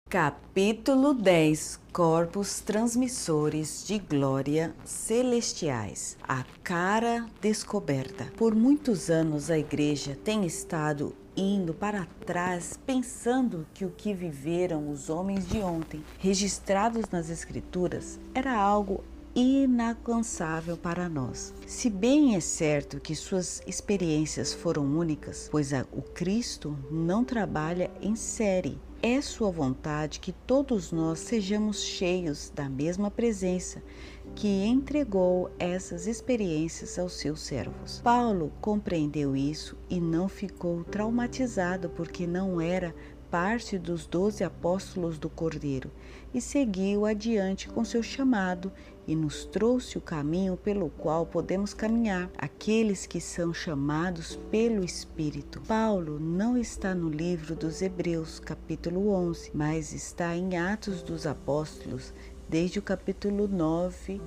Capítulo 10. Corpos transmissores de glória celestiais. A cara descoberta. Por muitos anos a igreja tem estado indo para trás, pensando que o que viveram os homens de ontem, registrados nas escrituras, era algo inalcançável para nós. Se bem é certo que suas experiências foram únicas, pois o Cristo não trabalha em série. É sua vontade que todos nós sejamos cheios da mesma presença que entregou essas experiências aos seus servos. Paulo compreendeu isso e não ficou traumatizado porque não era parte dos 12 apóstolos do Cordeiro e seguiu adiante com seu chamado e nos trouxe o caminho pelo qual podemos caminhar, aqueles que são chamados pelo Espírito. Paulo não está no livro dos Hebreus, capítulo 11, mas está em Atos dos Apóstolos, desde o capítulo 9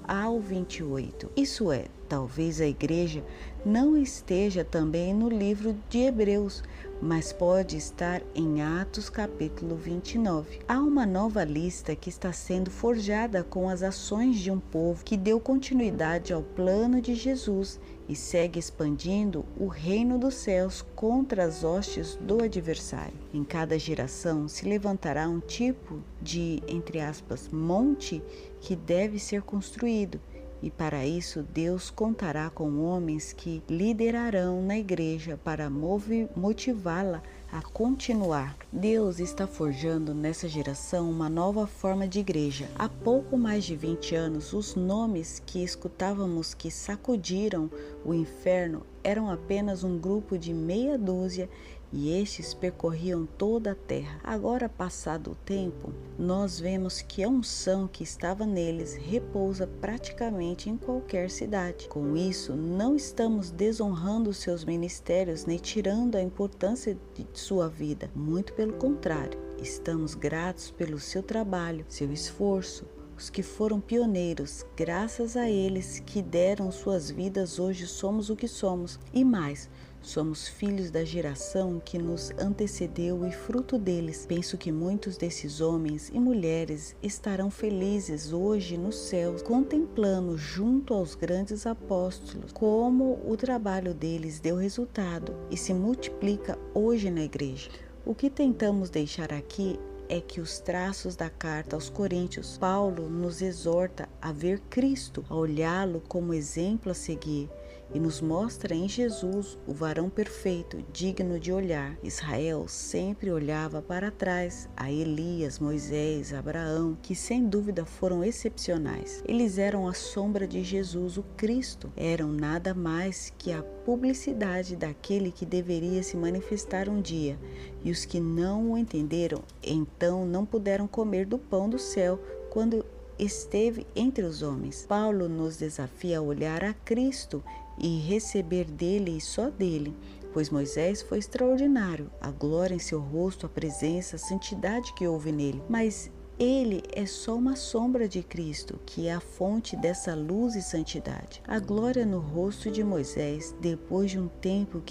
ao 28. Isso é, talvez a igreja não esteja também no livro de Hebreus, mas pode estar em Atos capítulo 29. Há uma nova lista que está sendo forjada com as ações de um povo que deu continuidade ao plano de Jesus e segue expandindo o reino dos céus contra as hostes do adversário. Em cada geração se levantará um tipo de, entre aspas, monte que deve ser construído. E para isso Deus contará com homens que liderarão na igreja para motivá-la a continuar. Deus está forjando nessa geração uma nova forma de igreja. Há pouco mais de 20 anos, os nomes que escutávamos que sacudiram o inferno eram apenas um grupo de meia dúzia e estes percorriam toda a terra. Agora, passado o tempo, nós vemos que a unção que estava neles repousa praticamente em qualquer cidade. Com isso, não estamos desonrando seus ministérios nem tirando a importância de sua vida. Muito pelo contrário, estamos gratos pelo seu trabalho, seu esforço. Os que foram pioneiros, graças a eles que deram suas vidas, hoje somos o que somos. E mais, somos filhos da geração que nos antecedeu e fruto deles. Penso que muitos desses homens e mulheres estarão felizes hoje no céu, contemplando junto aos grandes apóstolos como o trabalho deles deu resultado e se multiplica hoje na igreja. O que tentamos deixar aqui é que os traços da carta aos Coríntios, Paulo nos exorta a ver Cristo, a olhá-lo como exemplo a seguir e nos mostra em Jesus o varão perfeito, digno de olhar. Israel sempre olhava para trás a Elias, Moisés, Abraão, que sem dúvida foram excepcionais. Eles eram a sombra de Jesus, o Cristo. Eram nada mais que a publicidade daquele que deveria se manifestar um dia. E os que não o entenderam, então não puderam comer do pão do céu quando esteve entre os homens. Paulo nos desafia a olhar a Cristo e receber dele e só dele, pois Moisés foi extraordinário, a glória em seu rosto, a presença, a santidade que houve nele, mas ele é só uma sombra de Cristo, que é a fonte dessa luz e santidade. A glória no rosto de Moisés, depois de um tempo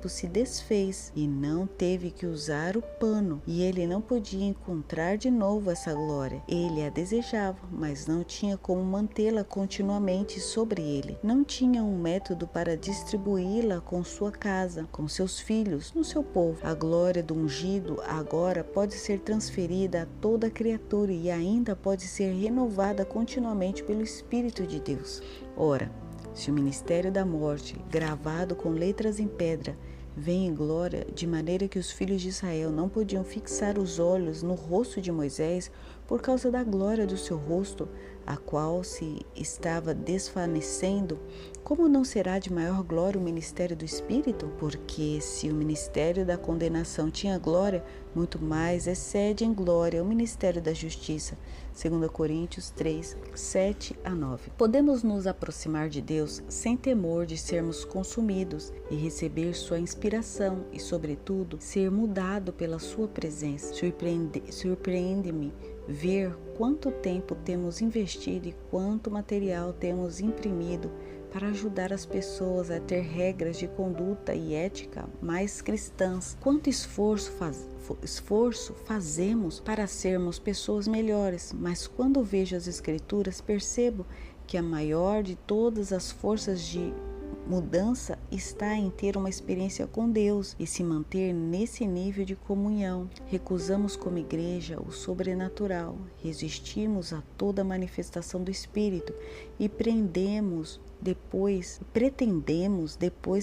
se desfez e não teve que usar o pano, e ele não podia encontrar de novo essa glória. Ele a desejava, mas não tinha como mantê-la continuamente sobre ele. Não tinha um método para distribuí-la com sua casa, com seus filhos, no seu povo. A glória do ungido agora pode ser transferida a toda criatura e ainda pode ser renovada continuamente pelo Espírito de Deus. Ora, se o ministério da morte, gravado com letras em pedra, vem em glória, de maneira que os filhos de Israel não podiam fixar os olhos no rosto de Moisés por causa da glória do seu rosto, a qual se estava desvanecendo, como não será de maior glória o ministério do Espírito? Porque se o ministério da condenação tinha glória, muito mais excede em glória o ministério da justiça. 2 Coríntios 3, 7 a 9. Podemos nos aproximar de Deus sem temor de sermos consumidos e receber sua inspiração e, sobretudo, ser mudado pela sua presença. Surpreende-me ver quanto tempo temos investido e quanto material temos imprimido para ajudar as pessoas a ter regras de conduta e ética mais cristãs. Quanto esforço fazemos para sermos pessoas melhores, mas quando vejo as Escrituras, percebo que a maior de todas as forças de mudança está em ter uma experiência com Deus e se manter nesse nível de comunhão. Recusamos como igreja o sobrenatural, resistimos a toda manifestação do Espírito e pretendemos depois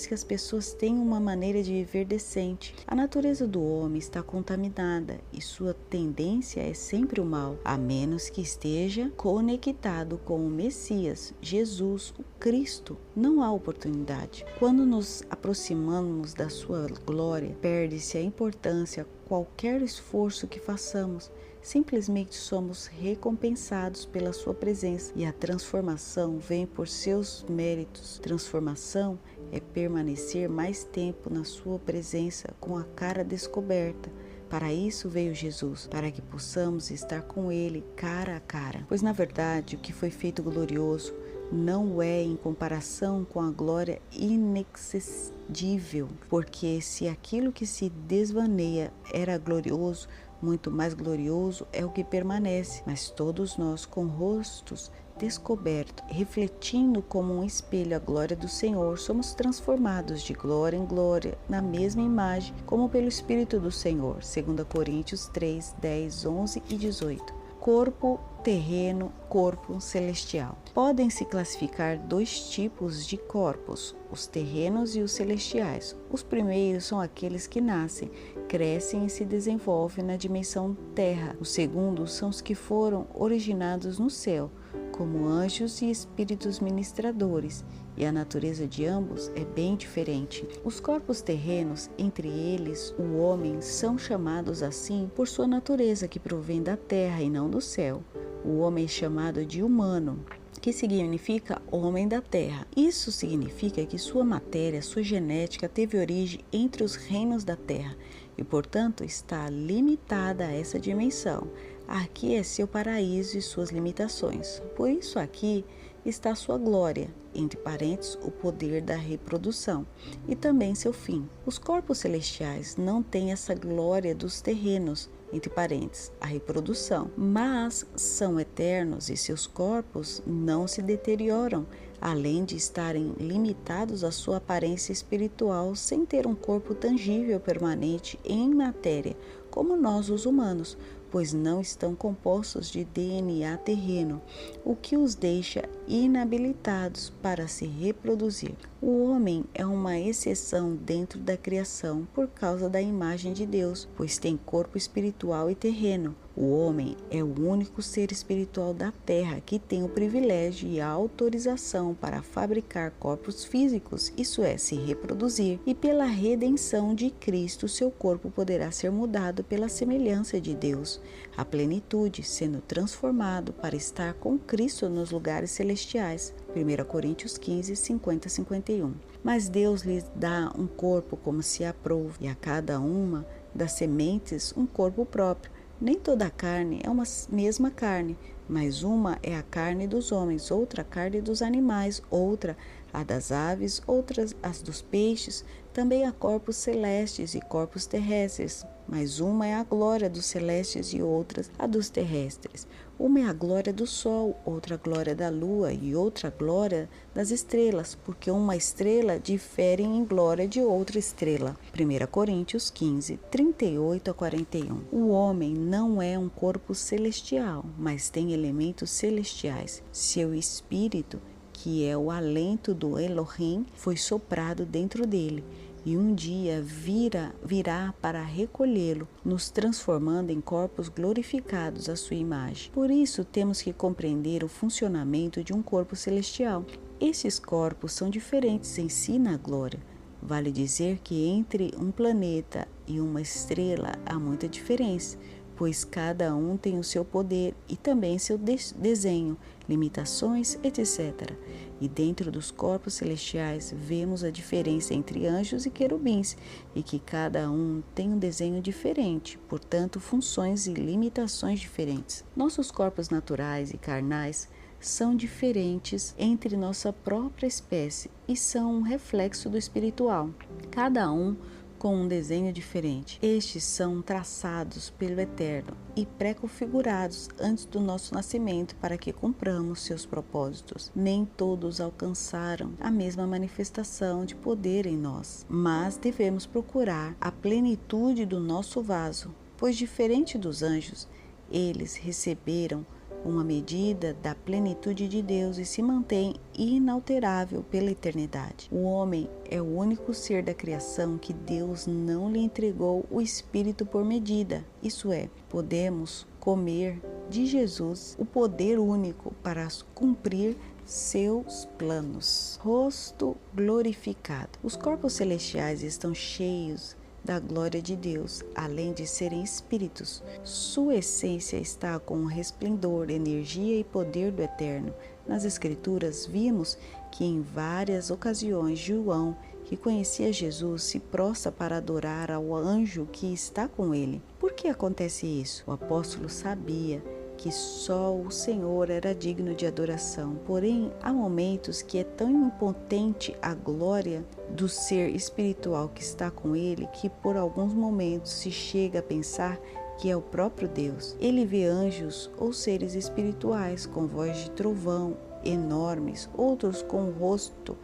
que as pessoas tenham uma maneira de viver decente. A natureza do homem está contaminada e sua tendência é sempre o mal, a menos que esteja conectado com o Messias, Jesus, o Cristo. Não há oportunidade. Quando nos aproximamos da sua glória, perde-se a importância qualquer esforço que façamos. Simplesmente somos recompensados pela sua presença e a transformação vem por seus méritos. Transformação é permanecer mais tempo na sua presença com a cara descoberta. Para isso veio Jesus, para que possamos estar com Ele cara a cara. Pois na verdade o que foi feito glorioso não é em comparação com a glória inexcedível, porque se aquilo que se desvaneia era glorioso, muito mais glorioso é o que permanece. Mas todos nós, com rostos descobertos, refletindo como um espelho a glória do Senhor, somos transformados de glória em glória, na mesma imagem, como pelo Espírito do Senhor. 2 Coríntios 3, 10, 11 e 18. Corpo terreno, corpo celestial. Podem se classificar dois tipos de corpos, os terrenos e os celestiais. Os primeiros são aqueles que nascem, crescem e se desenvolvem na dimensão terra. Os segundos são os que foram originados no céu, como anjos e espíritos ministradores, e a natureza de ambos é bem diferente. Os corpos terrenos, entre eles o homem, são chamados assim por sua natureza, que provém da terra e não do céu. O homem é chamado de humano, que significa homem da terra. Isso significa que sua matéria, sua genética teve origem entre os reinos da terra e, portanto, está limitada a essa dimensão. Aqui é seu paraíso e suas limitações. Por isso aqui está sua glória, entre parênteses, o poder da reprodução, e também seu fim. Os corpos celestiais não têm essa glória dos terrenos, entre parênteses, a reprodução, mas são eternos e seus corpos não se deterioram, além de estarem limitados à sua aparência espiritual sem ter um corpo tangível permanente em matéria, como nós os humanos, pois não estão compostos de DNA terreno, o que os deixa inabilitados para se reproduzir. O homem é uma exceção dentro da criação por causa da imagem de Deus, pois tem corpo espiritual e terreno. O homem é o único ser espiritual da terra que tem o privilégio e a autorização para fabricar corpos físicos, isso é, se reproduzir, e pela redenção de Cristo, seu corpo poderá ser mudado pela semelhança de Deus, a plenitude, sendo transformado para estar com Cristo nos lugares celestiais. 1 Coríntios 15, 50 e 51. Mas Deus lhes dá um corpo como se aprouve, e a cada uma das sementes um corpo próprio. Nem toda a carne é uma mesma carne, mas uma é a carne dos homens, outra a carne dos animais, outra a das aves, outras as dos peixes. Também há corpos celestes e corpos terrestres, mas uma é a glória dos celestes e outras a dos terrestres. Uma é a glória do sol, outra a glória da lua e outra a glória das estrelas, porque uma estrela difere em glória de outra estrela. 1 Coríntios 15, 38 a 41. O homem não é um corpo celestial, mas tem elementos celestiais. Seu espírito, que é o alento do Elohim, foi soprado dentro dele, e um dia virá para recolhê-lo, nos transformando em corpos glorificados à sua imagem. Por isso, temos que compreender o funcionamento de um corpo celestial. Esses corpos são diferentes em si na glória. Vale dizer que entre um planeta e uma estrela há muita diferença, pois cada um tem o seu poder e também seu desenho, limitações, etc. E dentro dos corpos celestiais vemos a diferença entre anjos e querubins, e que cada um tem um desenho diferente, portanto funções e limitações diferentes. Nossos corpos naturais e carnais são diferentes entre nossa própria espécie e são um reflexo do espiritual, cada um com um desenho diferente. Estes são traçados pelo Eterno e pré-configurados antes do nosso nascimento para que cumpramos seus propósitos. Nem todos alcançaram a mesma manifestação de poder em nós, mas devemos procurar a plenitude do nosso vaso, pois diferente dos anjos, eles receberam uma medida da plenitude de Deus e se mantém inalterável pela eternidade. O homem é o único ser da criação que Deus não lhe entregou o Espírito por medida. Isso é, podemos comer de Jesus o poder único para cumprir seus planos. Rosto glorificado. Os corpos celestiais estão cheios da glória de Deus, além de serem espíritos. Sua essência está com o resplendor, energia e poder do Eterno. Nas Escrituras, vimos que em várias ocasiões João, que conhecia Jesus, se prostra para adorar ao anjo que está com ele. Por que acontece isso? O apóstolo sabia que só o Senhor era digno de adoração. Porém, há momentos que é tão impotente a glória do ser espiritual que está com ele, que por alguns momentos se chega a pensar que é o próprio Deus. Ele vê anjos ou seres espirituais com voz de trovão enormes, outros com o rosto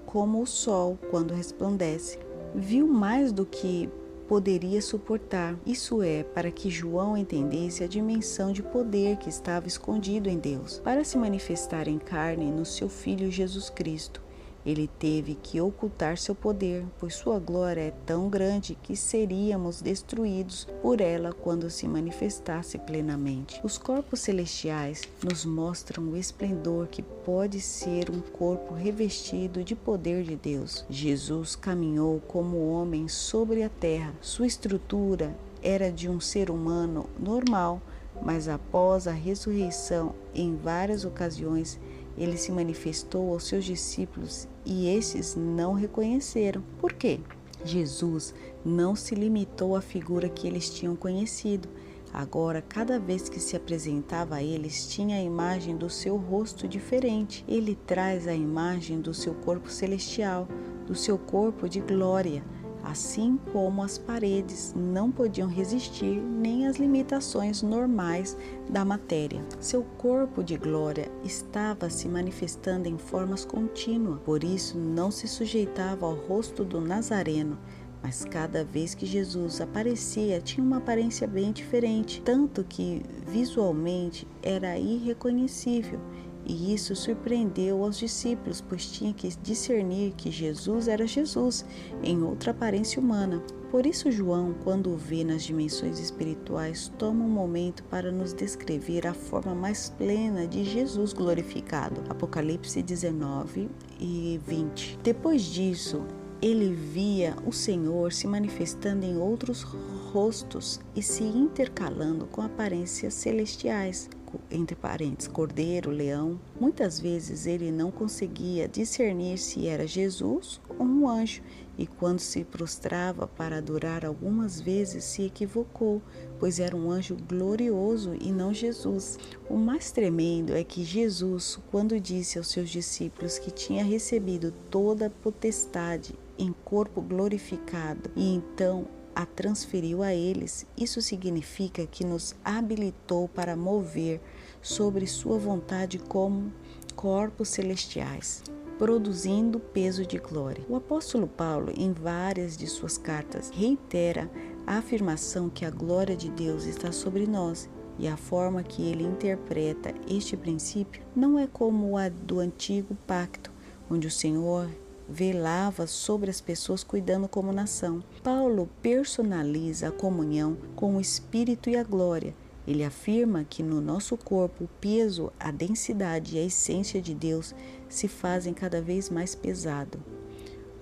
como o sol quando resplandece. Viu mais do que poderia suportar. Isso é, para que João entendesse a dimensão de poder que estava escondido em Deus. Para se manifestar em carne no seu Filho Jesus Cristo, ele teve que ocultar seu poder, pois sua glória é tão grande que seríamos destruídos por ela quando se manifestasse plenamente. Os corpos celestiais nos mostram o esplendor que pode ser um corpo revestido de poder de Deus. Jesus caminhou como homem sobre a terra. Sua estrutura era de um ser humano normal, mas após a ressurreição, em várias ocasiões, ele se manifestou aos seus discípulos e estes não reconheceram. Por quê? Jesus não se limitou à figura que eles tinham conhecido. Agora, cada vez que se apresentava a eles, tinha a imagem do seu rosto diferente. Ele traz a imagem do seu corpo celestial, do seu corpo de glória, assim como as paredes não podiam resistir nem às limitações normais da matéria. Seu corpo de glória estava se manifestando em formas contínuas, por isso não se sujeitava ao rosto do Nazareno, mas cada vez que Jesus aparecia tinha uma aparência bem diferente, tanto que visualmente era irreconhecível. E isso surpreendeu aos discípulos, pois tinha que discernir que Jesus era Jesus, em outra aparência humana. Por isso João, quando o vê nas dimensões espirituais, toma um momento para nos descrever a forma mais plena de Jesus glorificado. Apocalipse 19 e 20. Depois disso, ele via o Senhor se manifestando em outros rostos e se intercalando com aparências celestiais, entre parênteses, cordeiro, leão. Muitas vezes ele não conseguia discernir se era Jesus ou um anjo, e quando se prostrava para adorar, algumas vezes se equivocou, pois era um anjo glorioso e não Jesus. O mais tremendo é que Jesus, quando disse aos seus discípulos que tinha recebido toda a potestade em corpo glorificado e então a transferiu a eles, isso significa que nos habilitou para mover sobre sua vontade como corpos celestiais, produzindo peso de glória. O apóstolo Paulo, em várias de suas cartas, reitera a afirmação que a glória de Deus está sobre nós, e a forma que ele interpreta este princípio não é como a do antigo pacto, onde o Senhor velava sobre as pessoas cuidando como nação. Paulo personaliza a comunhão com o Espírito e a glória. Ele afirma que no nosso corpo o peso, a densidade e a essência de Deus se fazem cada vez mais pesado,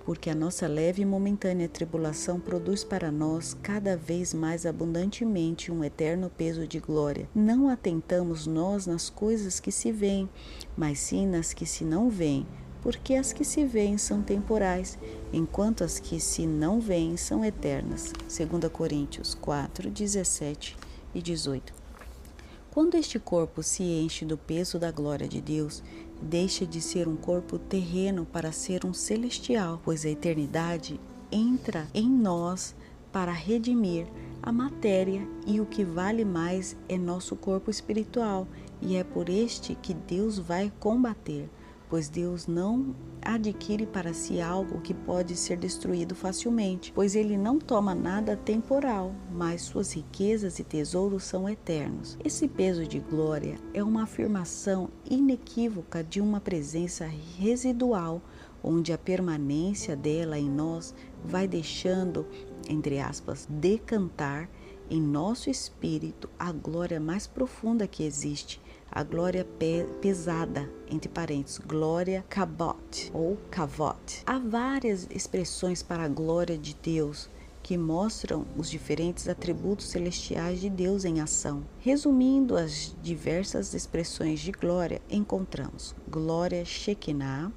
porque a nossa leve e momentânea tribulação produz para nós cada vez mais abundantemente um eterno peso de glória. Não atentamos nós nas coisas que se veem, mas sim nas que se não veem, porque as que se veem são temporais, enquanto as que se não veem são eternas. 2 Coríntios 4, 17 e 18. Quando este corpo se enche do peso da glória de Deus, deixa de ser um corpo terreno para ser um celestial, pois a eternidade entra em nós para redimir a matéria, e o que vale mais é nosso corpo espiritual, e é por este que Deus vai combater, pois Deus não adquire para si algo que pode ser destruído facilmente, pois ele não toma nada temporal, mas suas riquezas e tesouros são eternos. Esse peso de glória é uma afirmação inequívoca de uma presença residual, onde a permanência dela em nós vai deixando, entre aspas, decantar em nosso espírito a glória mais profunda que existe, a glória pesada, entre parênteses, glória kabot ou kavot. Há várias expressões para a glória de Deus que mostram os diferentes atributos celestiais de Deus em ação. Resumindo as diversas expressões de glória, encontramos glória Shekinah,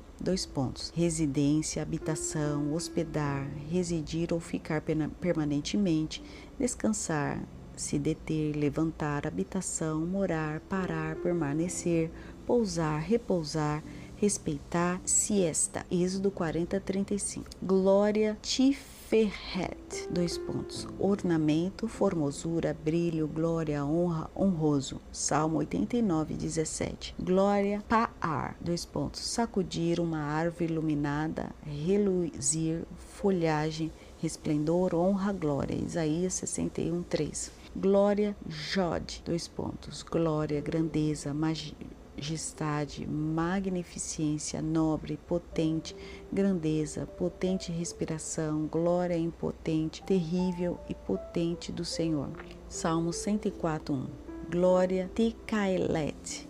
residência, habitação, hospedar, residir ou ficar permanentemente, descansar, se deter, levantar, habitação, morar, parar, permanecer, pousar, repousar, respeitar, siesta. Êxodo 40:35. Glória Tiferet, ornamento, formosura, brilho, glória, honra, honroso. Salmo 89:17. Glória Paar, sacudir uma árvore iluminada, reluzir, folhagem, resplendor, honra, glória. Isaías 61:3. Glória Jod, glória, grandeza, majestade, magnificência, nobre, potente, grandeza, potente respiração, glória impotente, terrível e potente do Senhor. Salmo 104:1. Glória Tekaelet,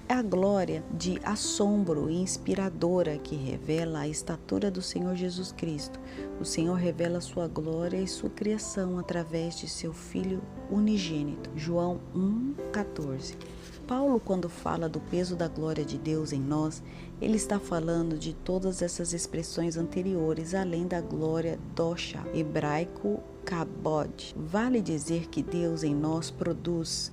é a glória de assombro e inspiradora que revela a estatura do Senhor Jesus Cristo. O Senhor revela sua glória e sua criação através de seu Filho unigênito. João 1:14. Paulo, quando fala do peso da glória de Deus em nós, ele está falando de todas essas expressões anteriores, além da glória dosha, hebraico kabod. Vale dizer que Deus em nós produz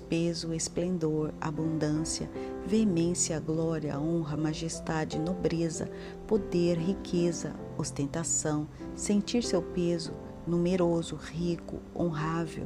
peso, esplendor, abundância, veemência, glória, honra, majestade, nobreza, poder, riqueza, ostentação, sentir seu peso, numeroso, rico, honrável,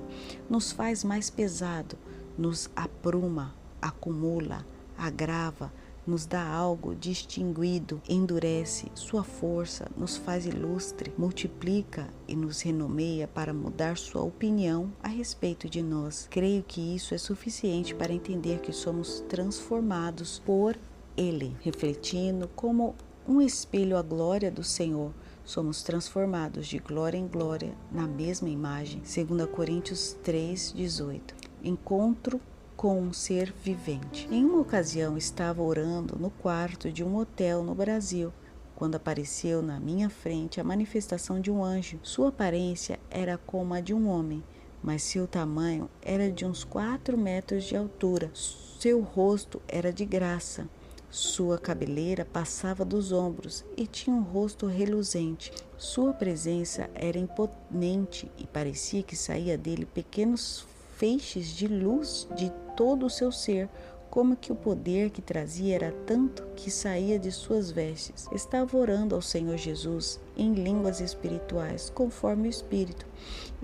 nos faz mais pesado, nos apruma, acumula, agrava, nos dá algo distinguido, endurece, sua força nos faz ilustre, multiplica e nos renomeia para mudar sua opinião a respeito de nós. Creio que isso é suficiente para entender que somos transformados por Ele, refletindo como um espelho a glória do Senhor. Somos transformados de glória em glória na mesma imagem. 2 Coríntios 3:18. Encontro com um ser vivente. Em uma ocasião estava orando no quarto de um hotel no Brasil, quando apareceu na minha frente a manifestação de um anjo. Sua aparência era como a de um homem, mas seu tamanho era de uns 4 metros de altura. Seu rosto era de graça. Sua cabeleira passava dos ombros e tinha um rosto reluzente. Sua presença era imponente e parecia que saía dele pequenos feixes de luz de todo o seu ser, como que o poder que trazia era tanto que saía de suas vestes. Estava orando ao Senhor Jesus em línguas espirituais, conforme o Espírito,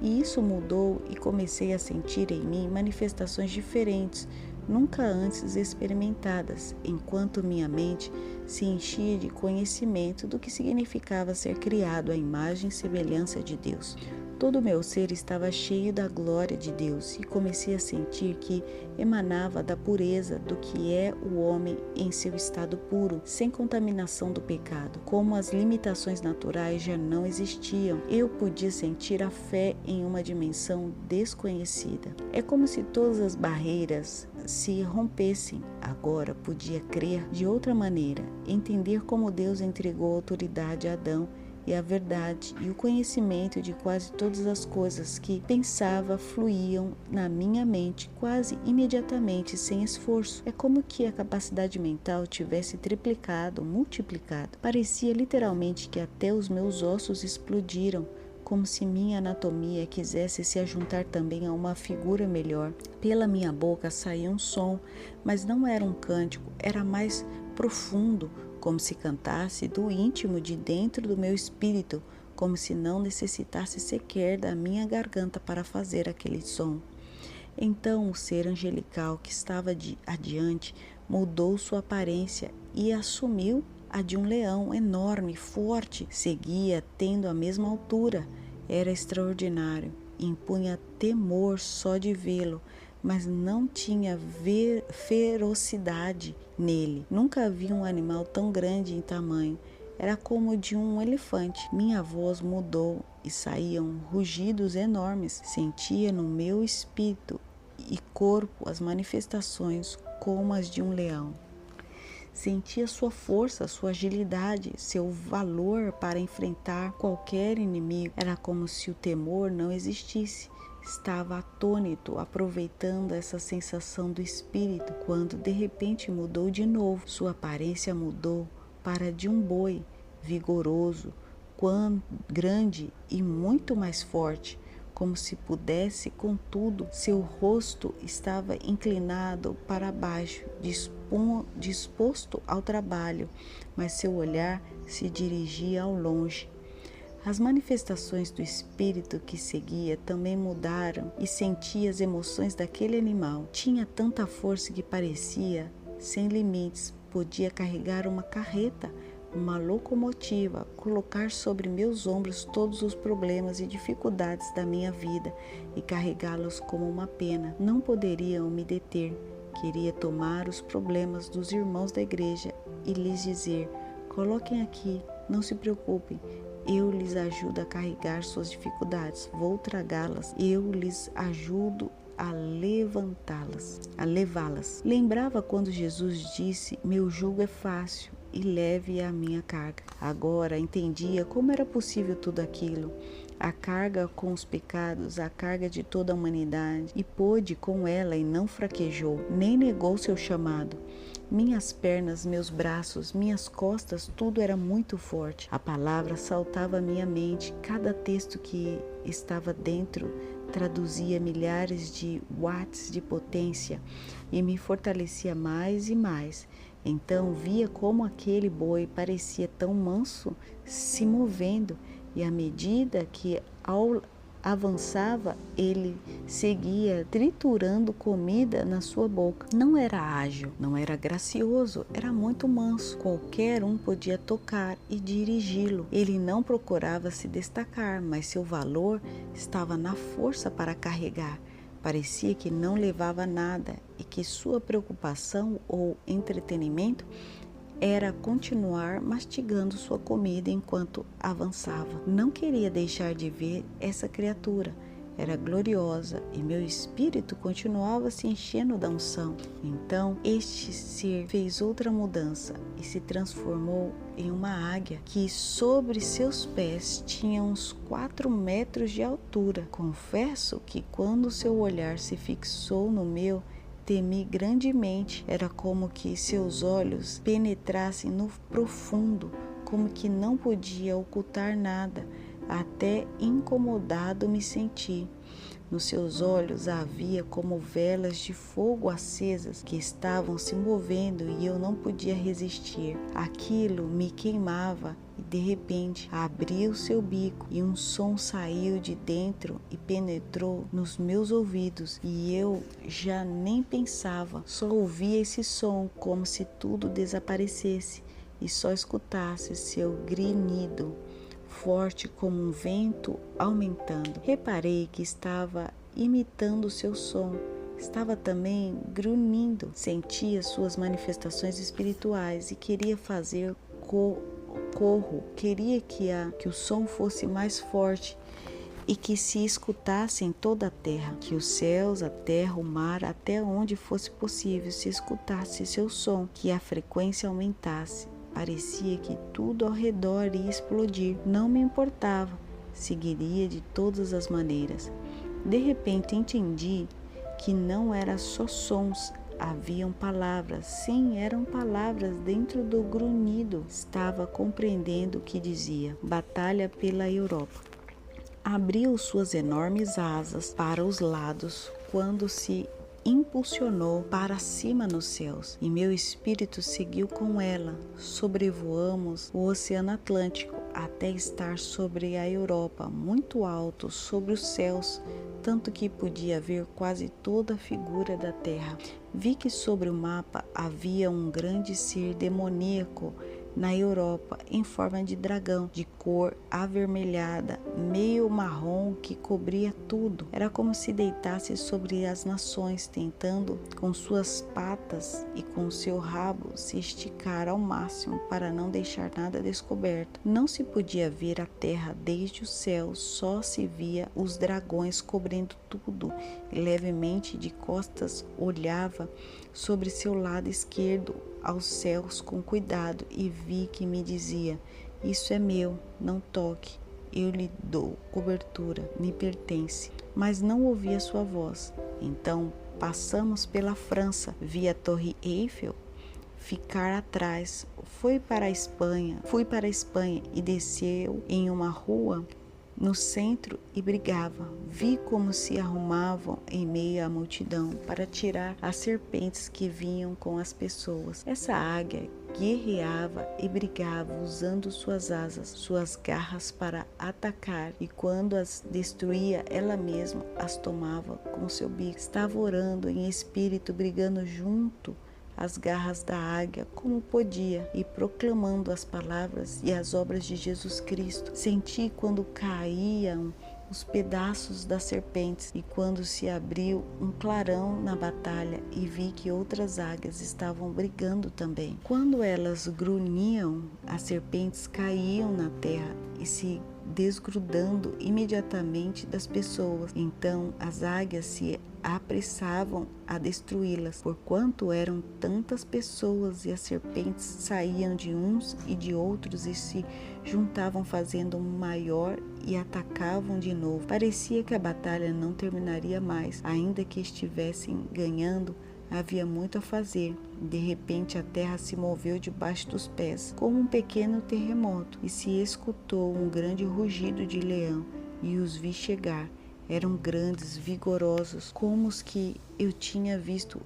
e isso mudou e comecei a sentir em mim manifestações diferentes, nunca antes experimentadas, enquanto minha mente se enchia de conhecimento do que significava ser criado à imagem e semelhança de Deus. Todo o meu ser estava cheio da glória de Deus e comecei a sentir que emanava da pureza do que é o homem em seu estado puro, sem contaminação do pecado. Como as limitações naturais já não existiam, eu podia sentir a fé em uma dimensão desconhecida. É como se todas as barreiras se rompessem. Agora podia crer de outra maneira, entender como Deus entregou autoridade a Adão e a verdade e o conhecimento de quase todas as coisas que pensava fluíam na minha mente quase imediatamente, sem esforço. É como que a capacidade mental tivesse triplicado, multiplicado. Parecia literalmente que até os meus ossos explodiram como se minha anatomia quisesse se ajuntar também a uma figura melhor. Pela minha boca saía um som, mas não era um cântico, era mais profundo, como se cantasse do íntimo de dentro do meu espírito, como se não necessitasse sequer da minha garganta para fazer aquele som. Então o ser angelical que estava adiante mudou sua aparência e assumiu a de um leão enorme, forte. Seguia tendo a mesma altura. Era extraordinário. Impunha temor só de vê-lo, mas não tinha ferocidade nele. Nunca vi um animal tão grande em tamanho. Era como de um elefante. Minha voz mudou e saíam rugidos enormes. Sentia no meu espírito e corpo as manifestações como as de um leão. Sentia sua força, sua agilidade, seu valor para enfrentar qualquer inimigo. Era como se o temor não existisse. Estava atônito, aproveitando essa sensação do espírito, quando de repente mudou de novo. Sua aparência mudou para de um boi, vigoroso, grande e muito mais forte. Como se pudesse, contudo, seu rosto estava inclinado para baixo, disposto ao trabalho, mas seu olhar se dirigia ao longe. As manifestações do espírito que seguia também mudaram e sentia as emoções daquele animal. Tinha tanta força que parecia sem limites, podia carregar uma carreta, uma locomotiva, colocar sobre meus ombros todos os problemas e dificuldades da minha vida e carregá-los como uma pena. Não poderiam me deter. Queria tomar os problemas dos irmãos da igreja e lhes dizer: coloquem aqui, não se preocupem, eu lhes ajudo a carregar suas dificuldades, vou tragá-las, eu lhes ajudo a levá-las. Lembrava quando Jesus disse: meu jugo é fácil e leve a minha carga. Agora entendia como era possível tudo aquilo. A carga com os pecados, a carga de toda a humanidade, e pôde com ela e não fraquejou, nem negou seu chamado. Minhas pernas, meus braços, minhas costas, tudo era muito forte. A palavra saltava à minha mente, cada texto que estava dentro traduzia milhares de watts de potência e me fortalecia mais e mais. Então via como aquele boi parecia tão manso se movendo, e à medida que avançava, ele seguia triturando comida na sua boca. Não era ágil, não era gracioso, era muito manso. Qualquer um podia tocar e dirigi-lo. Ele não procurava se destacar, mas seu valor estava na força para carregar. Parecia que não levava nada e que sua preocupação ou entretenimento era continuar mastigando sua comida enquanto avançava. Não queria deixar de ver essa criatura. Era gloriosa e meu espírito continuava se enchendo da unção. Então este ser fez outra mudança e se transformou em uma águia que sobre seus pés tinha uns 4 metros de altura. Confesso que quando seu olhar se fixou no meu, temi grandemente. Era como que seus olhos penetrassem no profundo, como que não podia ocultar nada. Até incomodado me senti. Nos seus olhos havia como velas de fogo acesas que estavam se movendo e eu não podia resistir. Aquilo me queimava e de repente abriu seu bico e um som saiu de dentro e penetrou nos meus ouvidos e eu já nem pensava, só ouvia esse som como se tudo desaparecesse e só escutasse seu grunhido forte como um vento aumentando. Reparei que estava imitando o seu som, estava também grunhindo. Sentia suas manifestações espirituais e queria fazer queria que o som fosse mais forte e que se escutasse em toda a terra, que os céus, a terra, o mar, até onde fosse possível, se escutasse seu som, que a frequência aumentasse. Parecia que tudo ao redor ia explodir. Não me importava, seguiria de todas as maneiras. De repente entendi que não eram só sons, haviam palavras. Sim, eram palavras dentro do grunhido. Estava compreendendo o que dizia. Batalha pela Europa. abriu suas enormes asas para os lados quando se impulsionou para cima nos céus, e meu espírito seguiu com ela. Sobrevoamos o Oceano Atlântico até estar sobre a Europa, muito alto sobre os céus, tanto que podia ver quase toda a figura da terra. Vi que sobre o mapa havia um grande ser demoníaco na Europa, em forma de dragão, de cor avermelhada, meio marrom, que cobria tudo. Era como se deitasse sobre as nações, tentando com suas patas e com seu rabo se esticar ao máximo para não deixar nada descoberto. Não se podia ver a terra desde o céu, só se via os dragões cobrindo tudo, e levemente de costas olhava sobre seu lado esquerdo aos céus com cuidado, e vi que me dizia: isso é meu, não toque, eu lhe dou cobertura, me pertence. Mas não ouvi a sua voz. Então passamos pela França, vi a Torre Eiffel ficar atrás. Fui para a Espanha e desceu em uma rua no centro e brigava. Vi como se arrumavam em meio à multidão para tirar as serpentes que vinham com as pessoas. Essa águia guerreava e brigava usando suas asas, suas garras para atacar, e quando as destruía, ela mesma as tomava com seu bico. Estava orando em espírito, brigando junto as garras da águia como podia e proclamando as palavras e as obras de Jesus Cristo. Senti quando caíam os pedaços das serpentes e quando se abriu um clarão na batalha, e vi que outras águias estavam brigando também. Quando elas grunhiam, as serpentes caíam na terra e se desgrudando imediatamente das pessoas. Então as águias se apressavam a destruí-las, porquanto eram tantas pessoas, e as serpentes saíam de uns e de outros e se juntavam fazendo um maior e atacavam de novo. Parecia que a batalha não terminaria mais, ainda que estivessem ganhando. Havia muito a fazer. De repente a terra se moveu debaixo dos pés, como um pequeno terremoto, e se escutou um grande rugido de leão, e os vi chegar. Eram grandes, vigorosos, como os que eu tinha visto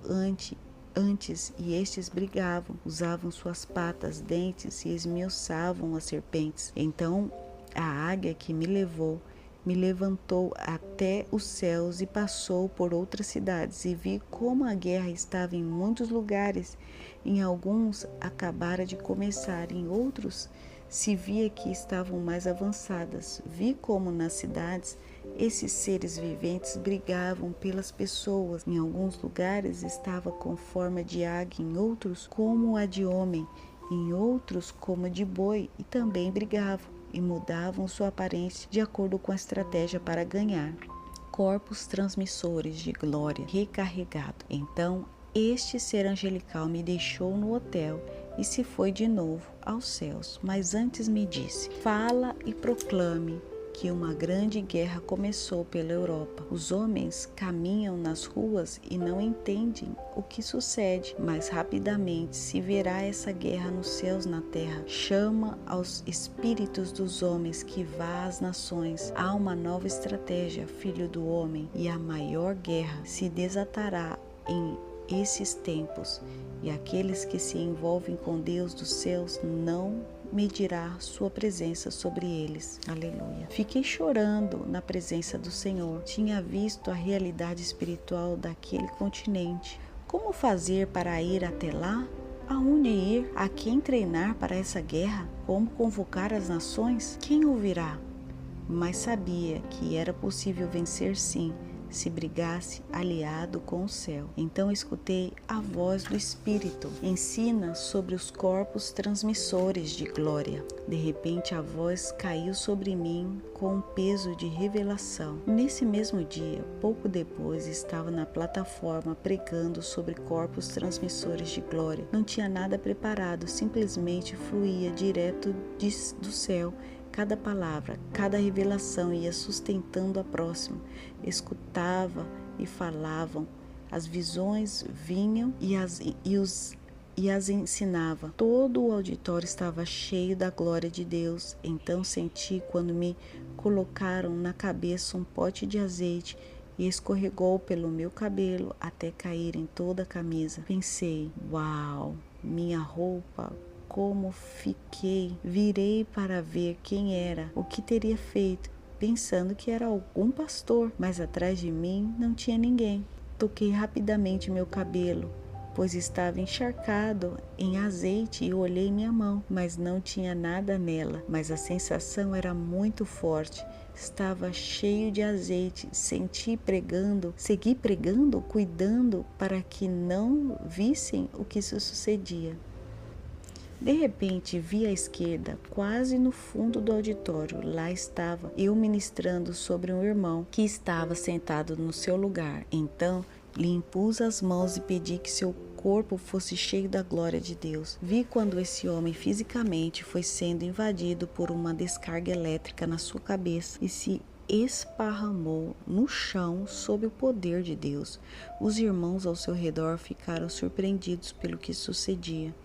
antes, e estes brigavam, usavam suas patas, dentes e esmiuçavam as serpentes. Então a águia que me levou me levantou até os céus e passou por outras cidades, e vi como a guerra estava em muitos lugares. Em alguns acabara de começar, em outros se via que estavam mais avançadas. Vi como nas cidades esses seres viventes brigavam pelas pessoas. Em alguns lugares estava com forma de águia, em outros como a de homem, em outros como a de boi, e também brigavam e mudavam sua aparência de acordo com a estratégia para ganhar. Corpos transmissores de glória recarregado. Então este ser angelical me deixou no hotel e se foi de novo aos céus, mas antes me disse: fala e proclame que uma grande guerra começou pela Europa. Os homens caminham nas ruas e não entendem o que sucede, mas rapidamente se verá essa guerra nos céus, na terra. Chama aos espíritos dos homens que vá às nações. Há uma nova estratégia, filho do homem, e a maior guerra se desatará em esses tempos, e aqueles que se envolvem com Deus dos céus não medirá sua presença sobre eles. Aleluia. Fiquei chorando na presença do Senhor. Tinha visto a realidade espiritual daquele continente. Como fazer para ir até lá? Aonde ir? A quem treinar para essa guerra? Como convocar as nações? Quem ouvirá? Mas sabia que era possível vencer, sim, se brigasse aliado com o céu. Então escutei a voz do Espírito: ensina sobre os corpos transmissores de glória. De repente a voz caiu sobre mim com um peso de revelação. Nesse mesmo dia, pouco depois, estava na plataforma pregando sobre corpos transmissores de glória. Não tinha nada preparado, simplesmente fluía direto do céu. Cada palavra, cada revelação ia sustentando a próxima. Escutava e falavam, as visões vinham e os e as ensinava. Todo o auditório estava cheio da glória de Deus. Então senti quando me colocaram na cabeça um pote de azeite e escorregou pelo meu cabelo até cair em toda a camisa. Pensei, uau, minha roupa, como fiquei. Virei para ver quem era, o que teria feito, pensando que era algum pastor, mas atrás de mim não tinha ninguém. Toquei rapidamente meu cabelo, pois estava encharcado em azeite, e olhei minha mão, mas não tinha nada nela. Mas a sensação era muito forte. Estava cheio de azeite. Segui pregando, cuidando para que não vissem o que sucedia. De repente, vi à esquerda, quase no fundo do auditório. Lá estava eu ministrando sobre um irmão que estava sentado no seu lugar. Então, lhe impus as mãos e pedi que seu corpo fosse cheio da glória de Deus. Vi quando esse homem fisicamente foi sendo invadido por uma descarga elétrica na sua cabeça e se esparramou no chão sob o poder de Deus. Os irmãos ao seu redor ficaram surpreendidos pelo que sucedia.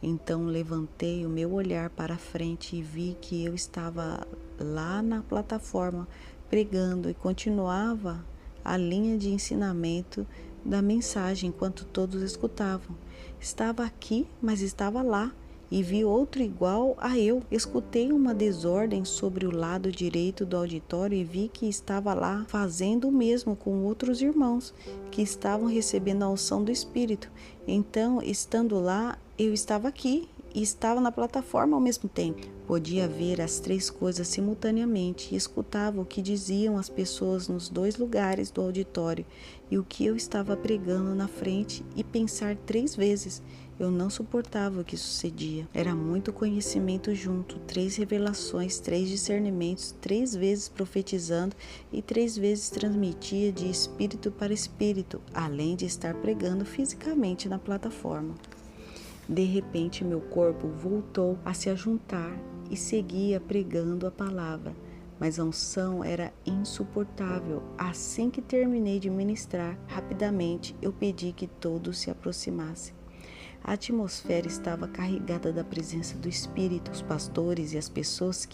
Então levantei o meu olhar para a frente e vi que eu estava lá na plataforma pregando e continuava a linha de ensinamento da mensagem enquanto todos escutavam. Estava aqui, mas estava lá. E vi outro igual a eu. Escutei uma desordem sobre o lado direito do auditório e vi que estava lá fazendo o mesmo com outros irmãos que estavam recebendo a unção do Espírito. Então, estando lá, eu estava aqui e estava na plataforma ao mesmo tempo. Podia ver as três coisas simultaneamente e escutava o que diziam as pessoas nos dois lugares do auditório e o que eu estava pregando na frente e pensar 3 vezes. Eu não suportava o que sucedia. Era muito conhecimento junto, 3 revelações, 3 discernimentos, 3 vezes profetizando e 3 vezes transmitia de espírito para espírito, além de estar pregando fisicamente na plataforma. De repente, meu corpo voltou a se ajuntar e seguia pregando a palavra, mas a unção era insuportável. Assim que terminei de ministrar, rapidamente eu pedi que todos se aproximassem. A atmosfera estava carregada da presença do Espírito. Os pastores e as pessoas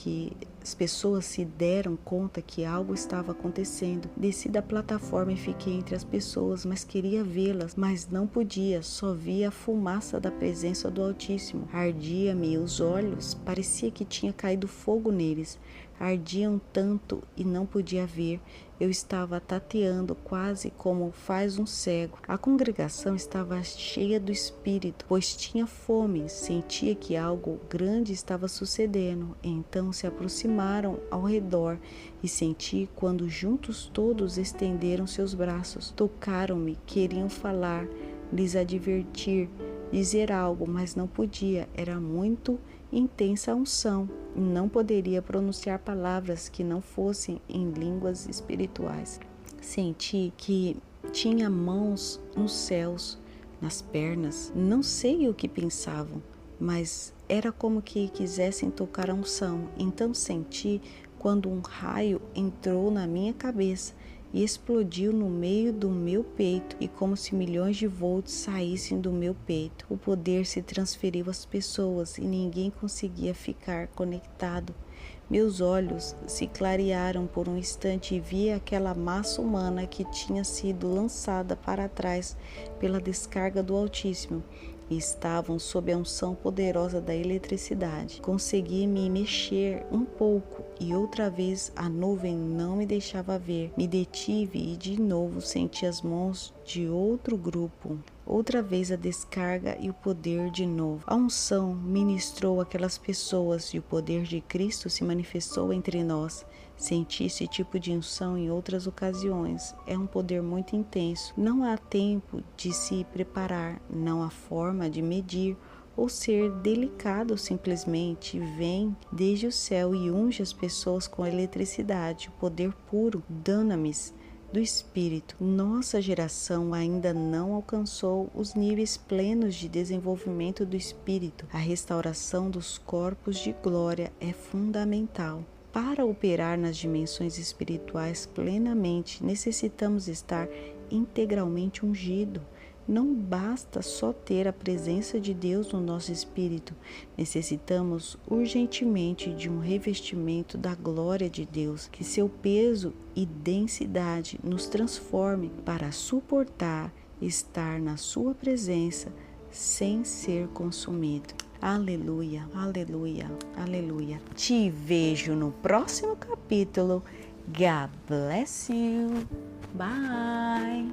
se deram conta que algo estava acontecendo. Desci da plataforma e fiquei entre as pessoas, mas queria vê-las, mas não podia. Só via a fumaça da presença do Altíssimo. Ardia-me os olhos, parecia que tinha caído fogo neles. Ardiam tanto e não podia ver. Eu estava tateando quase como faz um cego. A congregação estava cheia do Espírito, pois tinha fome. Sentia que algo grande estava sucedendo. Então se aproximaram ao redor e senti quando juntos todos estenderam seus braços. Tocaram-me, queriam falar, lhes advertir, dizer algo, mas não podia. Era muito intensa a unção. Não poderia pronunciar palavras que não fossem em línguas espirituais. Senti que tinha mãos nos céus, nas pernas. Não sei o que pensavam, mas era como que quisessem tocar a unção. Então senti quando um raio entrou na minha cabeça e explodiu no meio do meu peito, e como se milhões de volts saíssem do meu peito. O poder se transferiu às pessoas e ninguém conseguia ficar conectado. Meus olhos se clarearam por um instante e vi aquela massa humana que tinha sido lançada para trás pela descarga do Altíssimo. E estavam sob a unção poderosa da eletricidade. Consegui me mexer um pouco e outra vez a nuvem não me deixava ver. Me detive e de novo senti as mãos de outro grupo. Outra vez a descarga e o poder de novo. A unção ministrou aquelas pessoas e o poder de Cristo se manifestou entre nós. Senti esse tipo de unção em outras ocasiões. É um poder muito intenso. Não há tempo de se preparar, não há forma de medir ou ser delicado. Simplesmente vem desde o céu e unge as pessoas com eletricidade, o poder puro, dunamis do Espírito. Nossa geração ainda não alcançou os níveis plenos de desenvolvimento do Espírito. A restauração dos corpos de glória é fundamental. Para operar nas dimensões espirituais plenamente, necessitamos estar integralmente ungido. Não basta só ter a presença de Deus no nosso espírito, necessitamos urgentemente de um revestimento da glória de Deus, que seu peso e densidade nos transforme para suportar estar na sua presença sem ser consumido. Aleluia, aleluia, aleluia. Te vejo no próximo capítulo. God bless you. Bye.